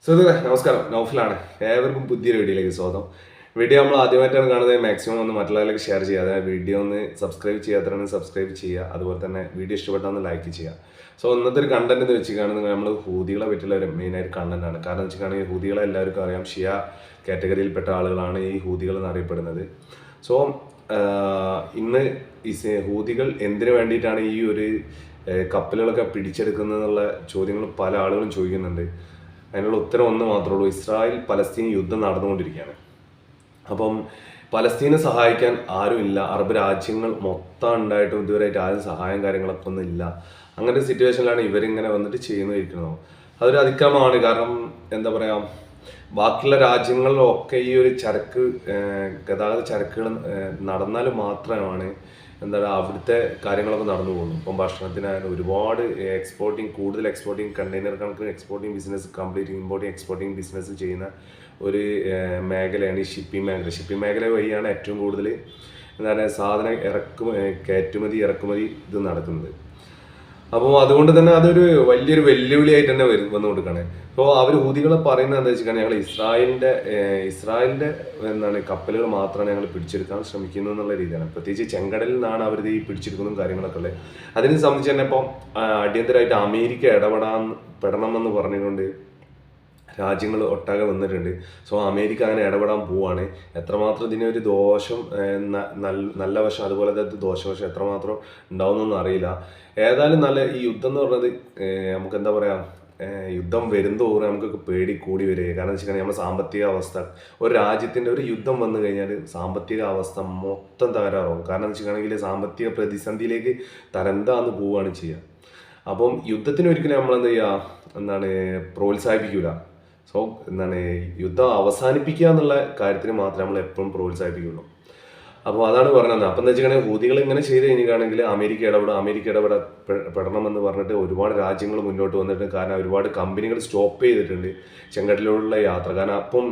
സുഹൃത്തുക്കളെ നമസ്കാരം, നൗഫലാണ്. ഏവർക്കും പുതിയൊരു വീഡിയോയിലേക്ക് സ്വാഗതം. വീഡിയോ നമ്മൾ ആദ്യമായിട്ടാണ് കാണുന്നത്. മാക്സിമം ഒന്ന് മറ്റുള്ളവരിലേക്ക് ഷെയർ ചെയ്യുക. അതായത് വീഡിയോ ഒന്ന് സബ്സ്ക്രൈബ് ചെയ്യാത്തവരാണ് സബ്സ്ക്രൈബ് ചെയ്യുക. അതുപോലെ തന്നെ വീഡിയോ ഇഷ്ടപ്പെട്ടാൽ ഒന്ന് ലൈക്ക് ചെയ്യുക. സോ ഇന്നത്തെ ഒരു കണ്ടന്റ് എന്ന് വെച്ച് കാണുന്നത് നമ്മൾ ഹൂതികളെ പറ്റിയുള്ള ഒരു മെയിനായിട്ട് കണ്ടന്റ് ആണ്. കാരണം വെച്ച് കാണുന്നത് ഹൂതികളെ എല്ലാവർക്കും അറിയാം, ഷിയ കാറ്റഗറിയിൽപ്പെട്ട ആളുകളാണ് ഈ ഹൂതികൾ എന്നറിയപ്പെടുന്നത്. സോ ഇന്ന് ഈ ഹൂതികൾ എന്തിനു വേണ്ടിയിട്ടാണ് ഈ ഒരു കപ്പലുകളൊക്കെ പിടിച്ചെടുക്കുന്നതെന്നുള്ള ചോദ്യങ്ങൾ പല ആളുകളും ചോദിക്കുന്നുണ്ട്. അതിനുള്ള ഉത്തരം ഒന്ന് മാത്രമേ ഉള്ളൂ: ഇസ്രായേൽ പലസ്തീൻ യുദ്ധം നടന്നുകൊണ്ടിരിക്കുകയാണ്. അപ്പം പലസ്തീനെ സഹായിക്കാൻ ആരുമില്ല. അറബ് രാജ്യങ്ങൾ മൊത്തം ഉണ്ടായിട്ടും ഇതുവരെയായിട്ട് ആരും സഹായം കാര്യങ്ങളൊക്കെ ഒന്നും ഇല്ല. അങ്ങനെ ഒരു സിറ്റുവേഷനിലാണ് ഇവരിങ്ങനെ വന്നിട്ട് ചെയ്യുന്നതിരിക്കുന്നത്. അതൊരു അതിക്രമമാണ്. കാരണം എന്താ പറയുക, ബാക്കിയുള്ള രാജ്യങ്ങളിലൊക്കെ ഈ ഒരു ഗതാഗത ചരക്കുകൾ നടന്നാൽ മാത്രമാണ് അവിടുത്തെ കാര്യങ്ങളൊക്കെ നടന്നു പോകുന്നു. ഇപ്പം ഭക്ഷണത്തിനായാലും ഒരുപാട് കൂടുതൽ എക്സ്പോർട്ടിങ്, കണ്ടെയ്നർ കണക്കിന് exporting business, complete importing exporting business ചെയ്യുന്ന ഒരു മേഖലയാണ് ഈ ഷിപ്പിംഗ് മേഖല. ഷിപ്പിംഗ് മേഖല വഴിയാണ് ഏറ്റവും കൂടുതൽ സാധനം കയറ്റുമതി ഇറക്കുമതി ഇത് നടക്കുന്നത്. അപ്പോൾ അതുകൊണ്ട് തന്നെ അതൊരു വലിയൊരു വെല്ലുവിളിയായിട്ട് തന്നെ വന്നു കൊടുക്കുകയാണ്. അപ്പോൾ അവർ ഹൂതികളെ പറയുന്നത് എന്താ വെച്ചാൽ, ഞങ്ങൾ ഇസ്രായേലിന്റെ കപ്പലുകൾ മാത്രമാണ് ഞങ്ങൾ പിടിച്ചെടുക്കാൻ ശ്രമിക്കുന്നത് എന്നുള്ള രീതിയാണ്. പ്രത്യേകിച്ച് ചെങ്കടലിൽ നിന്നാണ് അവർ ഈ പിടിച്ചെടുക്കുന്നതും കാര്യങ്ങളൊക്കെ ഉള്ളത്. അതിനെ സംബന്ധിച്ച് തന്നെ ഇപ്പം അടിയന്തരമായിട്ട് അമേരിക്ക പെടണമെന്ന് പറഞ്ഞുകൊണ്ട് രാജ്യങ്ങൾ ഒട്ടാകെ വന്നിട്ടുണ്ട്. സോ അമേരിക്ക അങ്ങനെ ഇടപെടാൻ പോവാണ്. എത്രമാത്രം ഇതിനൊരു ദോഷം, നല്ല വശം അതുപോലെ തന്നെ ദോഷവശം എത്രമാത്രം ഉണ്ടാവുന്നൊന്നും അറിയില്ല. ഏതായാലും ഈ യുദ്ധം എന്ന് പറഞ്ഞത് നമുക്ക് എന്താ പറയുക, യുദ്ധം വരുന്നതോറും നമുക്കൊക്കെ പേടി കൂടി വരിക. കാരണം എന്ന് വെച്ചിട്ടുണ്ടെങ്കിൽ നമ്മുടെ സാമ്പത്തിക അവസ്ഥ, ഒരു രാജ്യത്തിൻ്റെ ഒരു യുദ്ധം വന്നു കഴിഞ്ഞാൽ സാമ്പത്തിക അവസ്ഥ മൊത്തം തകരാറാവും. കാരണം എന്ന് വെച്ചിട്ടുണ്ടെങ്കിൽ സാമ്പത്തിക പ്രതിസന്ധിയിലേക്ക് തരംതാന്ന് പോവുകയാണ് ചെയ്യുക. അപ്പം യുദ്ധത്തിന് ഒരിക്കലും നമ്മളെന്താ ചെയ്യുക, പ്രോത്സാഹിപ്പിക്കൂല. സോ യുദ്ധം അവസാനിപ്പിക്കുക എന്നുള്ള കാര്യത്തിന് മാത്രമേ നമ്മൾ എപ്പോഴും പ്രോത്സാഹിപ്പിക്കുള്ളൂ. അപ്പോൾ അതാണ് പറഞ്ഞത്. അപ്പം എന്താ വെച്ചിട്ടുണ്ടെങ്കിൽ ഹൂതികൾ ഇങ്ങനെ ചെയ്ത് കഴിഞ്ഞിട്ടാണെങ്കിൽ അമേരിക്ക ഇടപെടണമെന്ന് പറഞ്ഞിട്ട് ഒരുപാട് രാജ്യങ്ങൾ മുന്നോട്ട് വന്നിട്ട്. കാരണം ഒരുപാട് കമ്പനികൾ സ്റ്റോപ്പ് ചെയ്തിട്ടുണ്ട് ചെങ്കടലിലുള്ള യാത്ര. കാരണം അപ്പം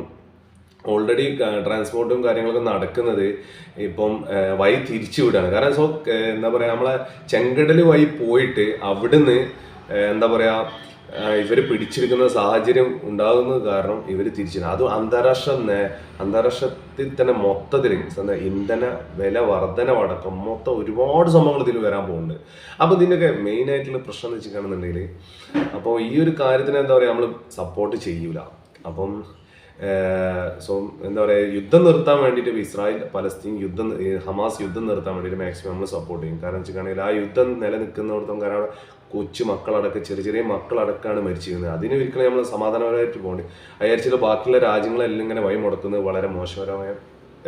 ഓൾറെഡി ട്രാൻസ്പോർട്ടും കാര്യങ്ങളൊക്കെ നടക്കുന്നത് ഇപ്പം വഴി തിരിച്ചു വിടുകയാണ്. കാരണം എന്താ പറയുക, നമ്മളെ ചെങ്കടൽ വഴി പോയിട്ട് അവിടുന്ന് എന്താ പറയുക, ഇവർ പിടിച്ചെടുക്കുന്ന സാഹചര്യം ഉണ്ടാകുന്നത് കാരണം ഇവർ തിരിച്ചിടുക. അതും അന്താരാഷ്ട്രത്തിൽ തന്നെ മൊത്തത്തിൽ ഇന്ധന വില വർധനവടക്കം മൊത്തം ഒരുപാട് സംഭവങ്ങൾ ഇതിൽ വരാൻ പോകുന്നുണ്ട്. അപ്പോൾ ഇതിൻ്റെയൊക്കെ മെയിൻ ആയിട്ടുള്ള പ്രശ്നം എന്ന് വെച്ചിട്ടുണ്ടെന്നുണ്ടെങ്കിൽ, അപ്പോൾ ഈ ഒരു കാര്യത്തിന് എന്താ പറയുക, നമ്മൾ സപ്പോർട്ട് ചെയ്യൂല. അപ്പം എന്താ പറയുക, യുദ്ധം നിർത്താൻ വേണ്ടിയിട്ട് പലസ്തീൻ ഹമാസ് യുദ്ധം നിർത്താൻ വേണ്ടിയിട്ട് മാക്സിമം നമ്മൾ സപ്പോർട്ട് ചെയ്യും. കാരണം വെച്ചിട്ടുണ്ടെങ്കിൽ ആ യുദ്ധം നിലനിൽക്കുന്നിടത്തോളം കാരണം കൊച്ചു മക്കളടക്കം, ചെറിയ മക്കളടക്കമാണ് മരിച്ചിരുന്നത്. അതിന് ഒരിക്കലും നമ്മൾ സമാധാനപരമായിട്ട് പോകേണ്ടി. അയച്ചിട്ട് ബാക്കിയുള്ള രാജ്യങ്ങളെല്ലാം ഇങ്ങനെ വഴി മുടക്കുന്നത് വളരെ മോശകരമായ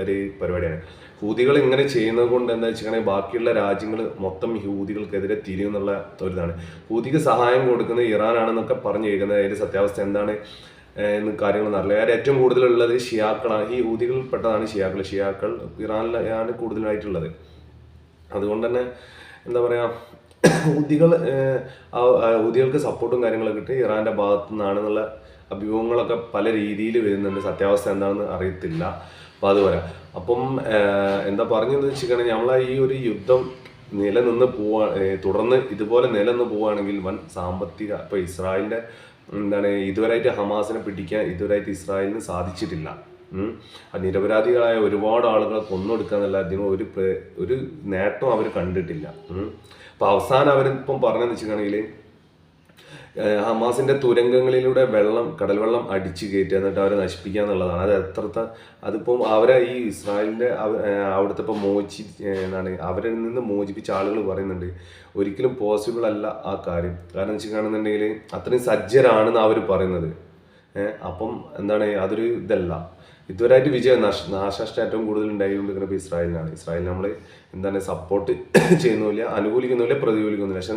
ഒരു പരിപാടിയാണ്. ഹൂതികൾ ഇങ്ങനെ ചെയ്യുന്നത് കൊണ്ട് എന്താ വെച്ചിട്ടുണ്ടെങ്കിൽ ബാക്കിയുള്ള രാജ്യങ്ങൾ മൊത്തം ഹൂതികൾക്കെതിരെ തിരിയും എന്നുള്ള ഒരിതാണ്. ഹൂതിക്ക് സഹായം കൊടുക്കുന്നത് ഇറാനാണെന്നൊക്കെ പറഞ്ഞു കേൾക്കുന്നത്. അതിൻ്റെ സത്യാവസ്ഥ എന്താണ് എന്ന് കാര്യങ്ങളൊന്നും അറിയില്ല. കാര്യം ഏറ്റവും കൂടുതലുള്ളത് ഷിയാക്കളാണ്. ഈ ഹൂതികളിൽപ്പെട്ടതാണ് ഷിയാക്കൾ ഇറാനിലാണ് കൂടുതലായിട്ടുള്ളത്. അതുകൊണ്ട് തന്നെ എന്താ പറയുക, ഹൂതികൾക്ക് സപ്പോർട്ടും കാര്യങ്ങളൊക്കെ കിട്ടി ഇറാന്റെ ഭാഗത്തു നിന്നാണെന്നുള്ള അഭ്യൂഹങ്ങളൊക്കെ പല രീതിയിൽ വരുന്നുണ്ട്. സത്യാവസ്ഥ എന്താണെന്ന് അറിയത്തില്ല. അപ്പം അതുപോലെ അപ്പം എന്താ പറഞ്ഞതെന്ന് വെച്ചിട്ടുണ്ടെങ്കിൽ, നമ്മളെ ഈ ഒരു യുദ്ധം തുടർന്ന് ഇതുപോലെ നിലനിന്ന് പോവുകയാണെങ്കിൽ വൻ സാമ്പത്തിക, ഇപ്പോൾ ഇസ്രായേലിന്റെ ഇതുവരെയായിട്ട് ഹമാസിനെ പിടിക്കാൻ ഇതുവരെയായിട്ട് ഇസ്രായേലിന് സാധിച്ചിട്ടില്ല. നിരപരാധികളായ ഒരുപാട് ആളുകളെ കൊന്നൊടുക്കുക എന്നുള്ള അതിന് ഒരു നേട്ടം അവർ കണ്ടിട്ടില്ല. അപ്പൊ അവസാനം അവരിപ്പം പറഞ്ഞതെന്ന് വെച്ചിട്ടുണ്ടെങ്കിൽ, ഹമാസിന്റെ തുരങ്കങ്ങളിലൂടെ കടൽ വെള്ളം അടിച്ചു കയറ്റുക, എന്നിട്ട് അവരെ നശിപ്പിക്കുക എന്നുള്ളതാണ്. അതിപ്പം അവരെ ഈ ഇസ്രായേലിന്റെ അവിടുത്തെ ഇപ്പം അവരിൽ നിന്ന് മോചിപ്പിച്ച ആളുകൾ പറയുന്നുണ്ട് ഒരിക്കലും പോസിബിൾ അല്ല ആ കാര്യം. കാരണം വെച്ചിട്ടുണ്ടെന്നുണ്ടെങ്കിൽ അത്രയും സജ്ജരാണെന്ന് അവർ പറയുന്നത്. അപ്പം അതൊരു ഇതല്ല. ഇതുവരെയായിട്ട് നാശനഷ്ടം ഏറ്റവും കൂടുതൽ ഉണ്ടായിക്കൊണ്ടിരിക്കുന്നത് ഇസ്രായേലിനാണ്. ഇസ്രായേൽ നമ്മൾ സപ്പോർട്ട് ചെയ്യുന്നില്ല, അനുകൂലിക്കുന്നില്ല, പ്രതികൂലിക്കുന്നില്ല. പക്ഷെ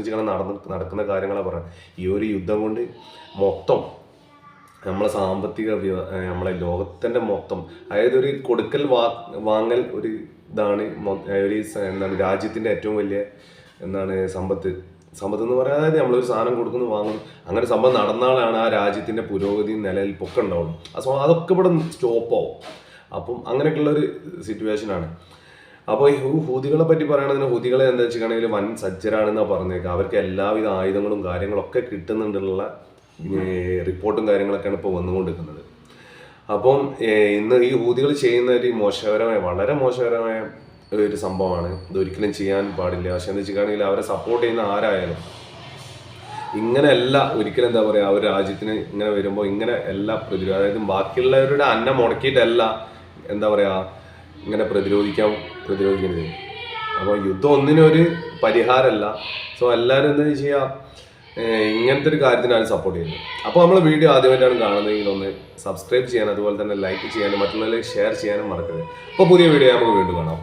നടക്കുന്ന കാര്യങ്ങളാണ് പറയുന്നത്. ഈ ഒരു യുദ്ധം കൊണ്ട് മൊത്തം നമ്മളെ നമ്മളെ ലോകത്തിന്റെ മൊത്തം, അതായത് ഒരു കൊടുക്കൽ വാങ്ങൽ ഒരു ഇതാണ്. രാജ്യത്തിന്റെ ഏറ്റവും വലിയ സമ്പത്ത് എന്ന് പറയാൻ, അതായത് നമ്മളൊരു സാധനം കൊടുക്കുന്നു, വാങ്ങുന്നു, അങ്ങനെ സംഭവം നടന്നാലാണ് ആ രാജ്യത്തിന്റെ പുരോഗതിയും നിലനിൽപ്പൊക്കെ ഉണ്ടാവുള്ളൂ. അതൊക്കെ ഇവിടെ സ്റ്റോപ്പാവും. അപ്പം അങ്ങനെയൊക്കെയുള്ള ഒരു സിറ്റുവേഷനാണ്. അപ്പോൾ ഈ ഹൂതികളെ പറ്റി പറയുകയാണെങ്കിൽ, ഹൂതികളെ എന്താ വെച്ചിട്ടുണ്ടെങ്കിൽ വൻ സജ്ജരാണെന്നാണ് പറഞ്ഞേക്കുക. അവർക്ക് എല്ലാവിധ ആയുധങ്ങളും കാര്യങ്ങളൊക്കെ കിട്ടുന്നുണ്ടുള്ള റിപ്പോർട്ടും കാര്യങ്ങളൊക്കെയാണ് ഇപ്പോൾ വന്നുകൊണ്ടിരിക്കുന്നത്. അപ്പം ഇന്ന് ഈ ഹൂതികൾ ചെയ്യുന്ന ഒരു വളരെ മോശകരമായ ഒരു സംഭവമാണ്. ഇതൊരിക്കലും ചെയ്യാൻ പാടില്ല. പക്ഷെ എന്താ വെച്ചിട്ടാണെങ്കിൽ അവരെ സപ്പോർട്ട് ചെയ്യുന്ന ആരായാലും ഇങ്ങനെയല്ല ഒരിക്കലും എന്താ പറയുക, ഒരു രാജ്യത്തിന് ഇങ്ങനെ വരുമ്പോൾ ഇങ്ങനെ എല്ലാ അതായത് ബാക്കിയുള്ളവരുടെ അന്നം മുടക്കിയിട്ടല്ല എന്താ പറയുക ഇങ്ങനെ പ്രതിരോധിക്കുന്നത്. അപ്പോൾ യുദ്ധം ഒന്നിനൊരു പരിഹാരമല്ല. സോ എല്ലാവരും എന്താ ചെയ്യുക, ഇങ്ങനത്തെ ഒരു കാര്യത്തിനാണ് സപ്പോർട്ട് ചെയ്യുന്നത്. അപ്പോൾ നമ്മൾ വീഡിയോ ആദ്യമായിട്ടാണ് കാണുന്നതെങ്കിൽ ഒന്ന് സബ്സ്ക്രൈബ് ചെയ്യാനും അതുപോലെ തന്നെ ലൈക്ക് ചെയ്യാനും മറ്റുള്ളവരിലേക്ക് ഷെയർ ചെയ്യാനും മറക്കരുത്. അപ്പോൾ പുതിയ വീഡിയോ നമുക്ക് വീണ്ടും കാണാം.